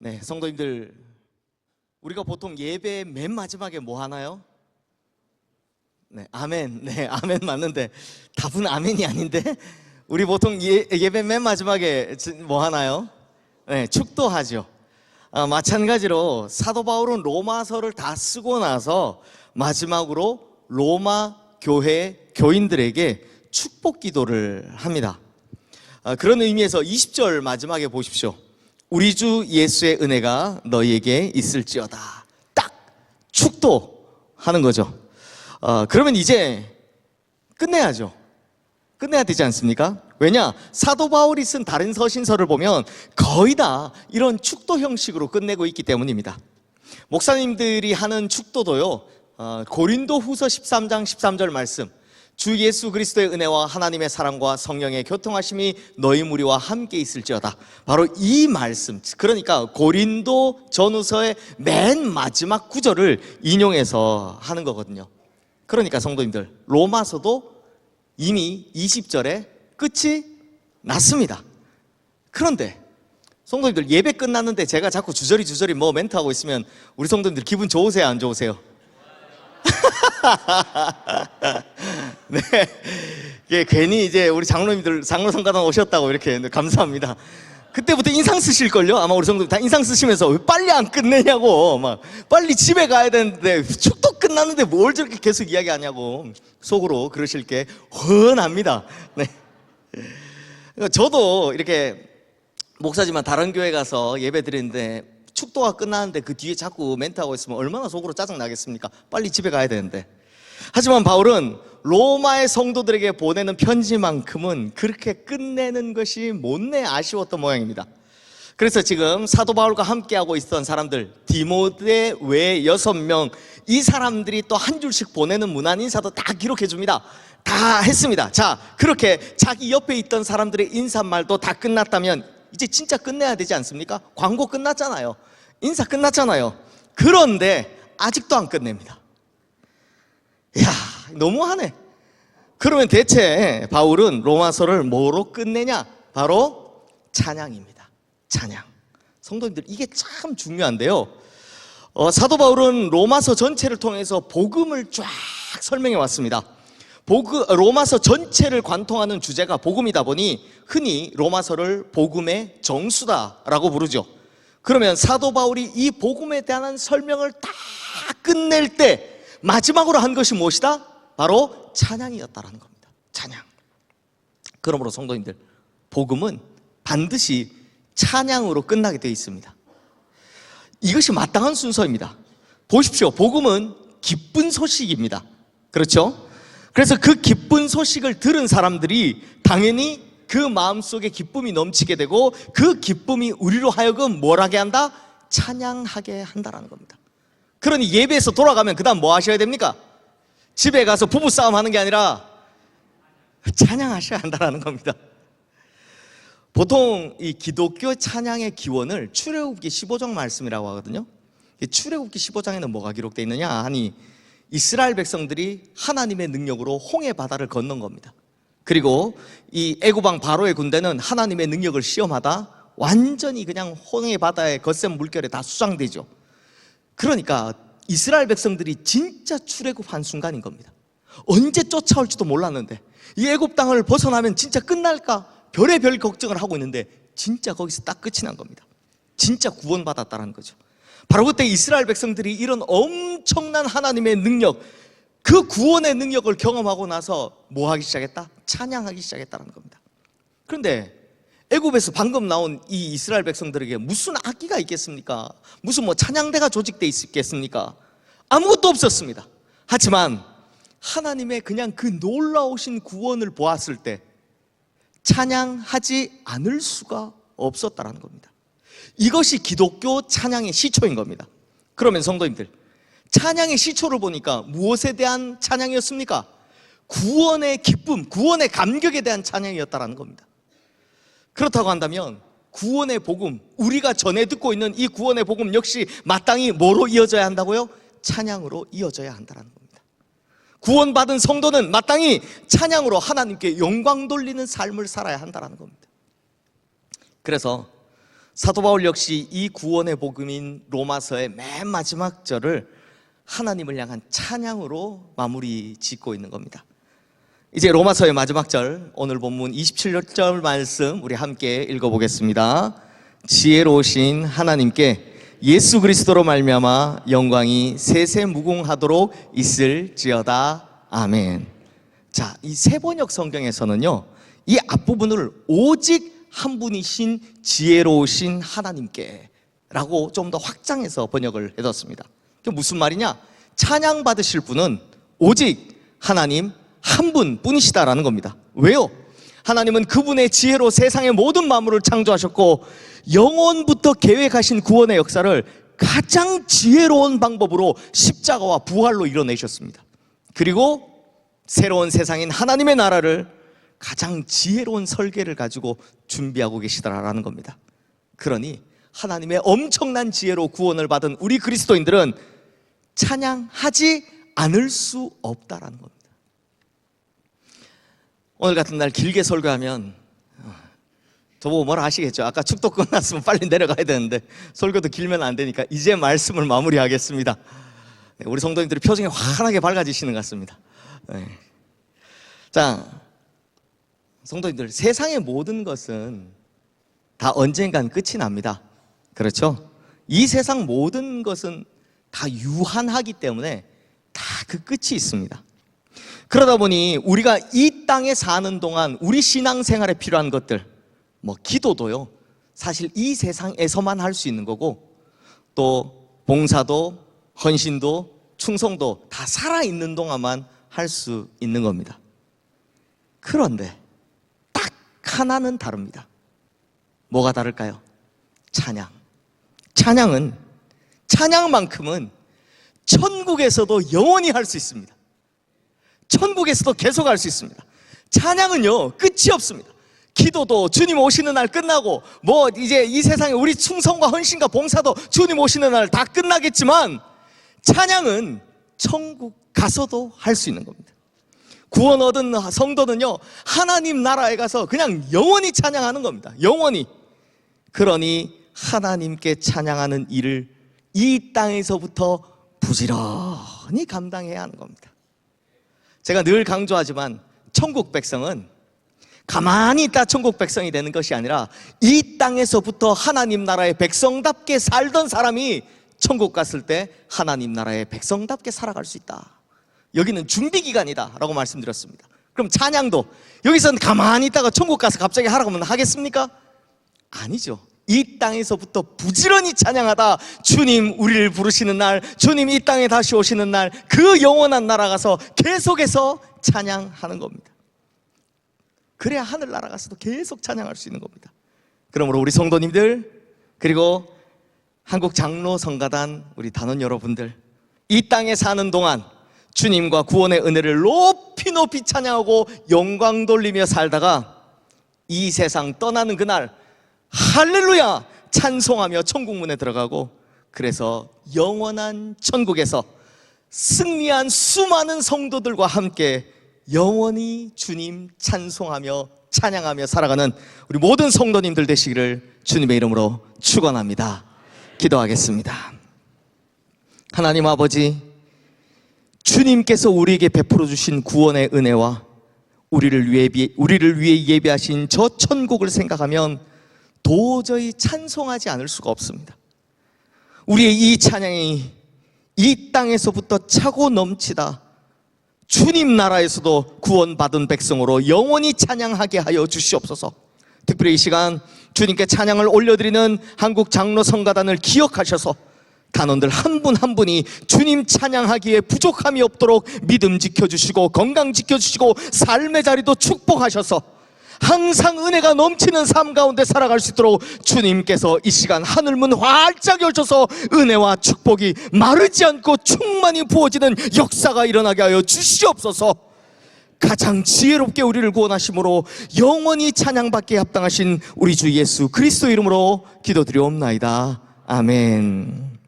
네, 성도님들, 우리가 보통 예배 맨 마지막에 뭐 하나요? 네, 아멘. 네, 아멘 맞는데 답은 아멘이 아닌데 우리 보통 예배 맨 마지막에 뭐 하나요? 네, 축도하죠. 마찬가지로 사도 바울은 로마서를 다 쓰고 나서 마지막으로 로마 교회 교인들에게 축복 기도를 합니다. 그런 의미에서 20절 마지막에 보십시오. 우리 주 예수의 은혜가 너희에게 있을지어다. 딱 축도하는 거죠. 그러면 이제 끝내야죠. 끝내야 되지 않습니까? 왜냐? 사도 바울이 쓴 다른 서신서를 보면 거의 다 이런 축도 형식으로 끝내고 있기 때문입니다. 목사님들이 하는 축도도요, 고린도 후서 13장 13절 말씀, 주 예수 그리스도의 은혜와 하나님의 사랑과 성령의 교통하심이 너희 무리와 함께 있을지어다. 바로 이 말씀, 그러니까 고린도 전후서의 맨 마지막 구절을 인용해서 하는 거거든요. 그러니까 성도님들, 로마서도 이미 20절에 끝이 났습니다. 그런데 성도님들, 예배 끝났는데 제가 자꾸 주저리 뭐 멘트하고 있으면 우리 성도님들 기분 좋으세요, 안 좋으세요? 네, 예, 괜히 이제 우리 장로님들 장로성가단 오셨다고 이렇게 감사합니다. 그때부터 인상 쓰실걸요? 아마 우리 성도들 다 인상 쓰시면서 왜 빨리 안 끝내냐고, 막 빨리 집에 가야 되는데 축도 끝났는데 뭘 저렇게 계속 이야기하냐고 속으로 그러실 게 훤합니다. 네, 저도 이렇게 목사지만 다른 교회 가서 예배 드리는데 축도가 끝나는데 그 뒤에 자꾸 멘트하고 있으면 얼마나 속으로 짜증나겠습니까? 빨리 집에 가야 되는데. 하지만 바울은 로마의 성도들에게 보내는 편지만큼은 그렇게 끝내는 것이 못내 아쉬웠던 모양입니다. 그래서 지금 사도 바울과 함께하고 있던 사람들, 디모데 외 6명, 이 사람들이 또 한 줄씩 보내는 문안 인사도 다 기록해 줍니다. 다 했습니다. 자, 그렇게 자기 옆에 있던 사람들의 인사말도 다 끝났다면 이제 진짜 끝내야 되지 않습니까? 광고 끝났잖아요. 인사 끝났잖아요. 그런데 아직도 안 끝냅니다. 이야, 너무하네. 그러면 대체 바울은 로마서를 뭐로 끝내냐? 바로 찬양입니다. 찬양. 성도님들, 이게 참 중요한데요. 사도 바울은 로마서 전체를 통해서 복음을 쫙 설명해 왔습니다. 로마서 전체를 관통하는 주제가 복음이다 보니 흔히 로마서를 복음의 정수다라고 부르죠. 그러면 사도 바울이 이 복음에 대한 설명을 다 끝낼 때 마지막으로 한 것이 무엇이다? 바로 찬양이었다라는 겁니다. 찬양. 그러므로 성도님들, 복음은 반드시 찬양으로 끝나게 되어 있습니다. 이것이 마땅한 순서입니다. 보십시오. 복음은 기쁜 소식입니다. 그렇죠? 그래서 그 기쁜 소식을 들은 사람들이 당연히 그 마음속에 기쁨이 넘치게 되고 그 기쁨이 우리로 하여금 뭘 하게 한다? 찬양하게 한다라는 겁니다. 그러니 예배에서 돌아가면 그 다음 뭐 하셔야 됩니까? 집에 가서 부부싸움 하는 게 아니라 찬양하셔야 한다라는 겁니다. 보통 이 기독교 찬양의 기원을 출애굽기 15장 말씀이라고 하거든요. 출애굽기 15장에는 뭐가 기록되어 있느냐 하니 이스라엘 백성들이 하나님의 능력으로 홍해 바다를 건넌 겁니다. 그리고 이 애굽왕 바로의 군대는 하나님의 능력을 시험하다 완전히 그냥 홍해 바다의 거센 물결에 다 수장되죠. 그러니까 이스라엘 백성들이 진짜 출애굽한 순간인 겁니다. 언제 쫓아올지도 몰랐는데 이 애굽 땅을 벗어나면 진짜 끝날까 별의별 걱정을 하고 있는데 진짜 거기서 딱 끝이 난 겁니다. 진짜 구원받았다는 거죠. 바로 그때 이스라엘 백성들이 이런 엄청난 하나님의 능력, 그 구원의 능력을 경험하고 나서 뭐 하기 시작했다? 찬양하기 시작했다는 겁니다. 그런데 애굽에서 방금 나온 이 이스라엘 백성들에게 무슨 악기가 있겠습니까? 무슨 뭐 찬양대가 조직돼 있겠습니까? 아무것도 없었습니다. 하지만 하나님의 그냥 그 놀라우신 구원을 보았을 때 찬양하지 않을 수가 없었다는 겁니다. 이것이 기독교 찬양의 시초인 겁니다. 그러면 성도님들, 찬양의 시초를 보니까 무엇에 대한 찬양이었습니까? 구원의 기쁨, 구원의 감격에 대한 찬양이었다는 겁니다. 그렇다고 한다면 구원의 복음, 우리가 전해 듣고 있는 이 구원의 복음 역시 마땅히 뭐로 이어져야 한다고요? 찬양으로 이어져야 한다는 겁니다. 구원받은 성도는 마땅히 찬양으로 하나님께 영광 돌리는 삶을 살아야 한다는 겁니다. 그래서 사도 바울 역시 이 구원의 복음인 로마서의 맨 마지막 절을 하나님을 향한 찬양으로 마무리 짓고 있는 겁니다. 이제 로마서의 마지막 절, 오늘 본문 27절 말씀 우리 함께 읽어보겠습니다. 지혜로우신 하나님께 예수 그리스도로 말미암아 영광이 세세무궁하도록 있을지어다. 아멘. 자, 이 세번역 성경에서는요, 이 앞부분을 오직 한 분이신 지혜로우신 하나님께 라고 좀 더 확장해서 번역을 해뒀습니다. 그게 무슨 말이냐? 찬양 받으실 분은 오직 하나님 한 분뿐이시다라는 겁니다. 왜요? 하나님은 그분의 지혜로 세상의 모든 만물을 창조하셨고 영원부터 계획하신 구원의 역사를 가장 지혜로운 방법으로 십자가와 부활로 이뤄내셨습니다. 그리고 새로운 세상인 하나님의 나라를 가장 지혜로운 설계를 가지고 준비하고 계시다라는 겁니다. 그러니 하나님의 엄청난 지혜로 구원을 받은 우리 그리스도인들은 찬양하지 않을 수 없다라는 겁니다. 오늘 같은 날 길게 설교하면 저보고 뭐라 하시겠죠? 아까 축도 끝났으면 빨리 내려가야 되는데 설교도 길면 안 되니까 이제 말씀을 마무리하겠습니다. 우리 성도님들이 표정이 환하게 밝아지시는 것 같습니다. 자, 성도님들, 세상의 모든 것은 다 언젠간 끝이 납니다. 그렇죠? 이 세상 모든 것은 다 유한하기 때문에 다 그 끝이 있습니다. 그러다 보니 우리가 이 땅에 사는 동안 우리 신앙생활에 필요한 것들, 뭐 기도도요, 사실 이 세상에서만 할 수 있는 거고, 또 봉사도 헌신도 충성도 다 살아있는 동안만 할 수 있는 겁니다. 그런데 딱 하나는 다릅니다. 뭐가 다를까요? 찬양만큼은 천국에서도 영원히 할 수 있습니다. 천국에서도 계속 할 수 있습니다. 찬양은요, 끝이 없습니다. 기도도 주님 오시는 날 끝나고, 뭐 이제 이 세상에 우리 충성과 헌신과 봉사도 주님 오시는 날 다 끝나겠지만, 찬양은 천국 가서도 할 수 있는 겁니다. 구원 얻은 성도는요, 하나님 나라에 가서 그냥 영원히 찬양하는 겁니다. 영원히. 그러니 하나님께 찬양하는 일을 이 땅에서부터 부지런히 감당해야 하는 겁니다. 제가 늘 강조하지만 천국 백성은 가만히 있다 천국 백성이 되는 것이 아니라 이 땅에서부터 하나님 나라의 백성답게 살던 사람이 천국 갔을 때 하나님 나라의 백성답게 살아갈 수 있다. 여기는 준비기간이다 라고 말씀드렸습니다. 그럼 찬양도 여기서는 가만히 있다가 천국 가서 갑자기 하라고 하면 하겠습니까? 아니죠. 이 땅에서부터 부지런히 찬양하다 주님 우리를 부르시는 날, 주님 이 땅에 다시 오시는 날, 그 영원한 나라 가서 계속해서 찬양하는 겁니다. 그래야 하늘나라 가서도 계속 찬양할 수 있는 겁니다. 그러므로 우리 성도님들, 그리고 한국 장로 성가단 우리 단원 여러분들, 이 땅에 사는 동안 주님과 구원의 은혜를 높이 높이 찬양하고 영광 돌리며 살다가 이 세상 떠나는 그날 할렐루야 찬송하며 천국문에 들어가고, 그래서 영원한 천국에서 승리한 수많은 성도들과 함께 영원히 주님 찬송하며 찬양하며 살아가는 우리 모든 성도님들 되시기를 주님의 이름으로 축원합니다. 기도하겠습니다. 하나님 아버지, 주님께서 우리에게 베풀어 주신 구원의 은혜와 우리를 위해 예비하신 저 천국을 생각하면 도저히 찬송하지 않을 수가 없습니다. 우리의 이 찬양이 이 땅에서부터 차고 넘치다 주님 나라에서도 구원받은 백성으로 영원히 찬양하게 하여 주시옵소서. 특별히 이 시간 주님께 찬양을 올려드리는 한국 장로 성가단을 기억하셔서 단원들 한 분 한 분이 주님 찬양하기에 부족함이 없도록 믿음 지켜주시고 건강 지켜주시고 삶의 자리도 축복하셔서 항상 은혜가 넘치는 삶 가운데 살아갈 수 있도록 주님께서 이 시간 하늘문 활짝 열셔서 은혜와 축복이 마르지 않고 충만히 부어지는 역사가 일어나게 하여 주시옵소서. 가장 지혜롭게 우리를 구원하심으로 영원히 찬양받기에 합당하신 우리 주 예수 그리스도 이름으로 기도드리옵나이다. 아멘.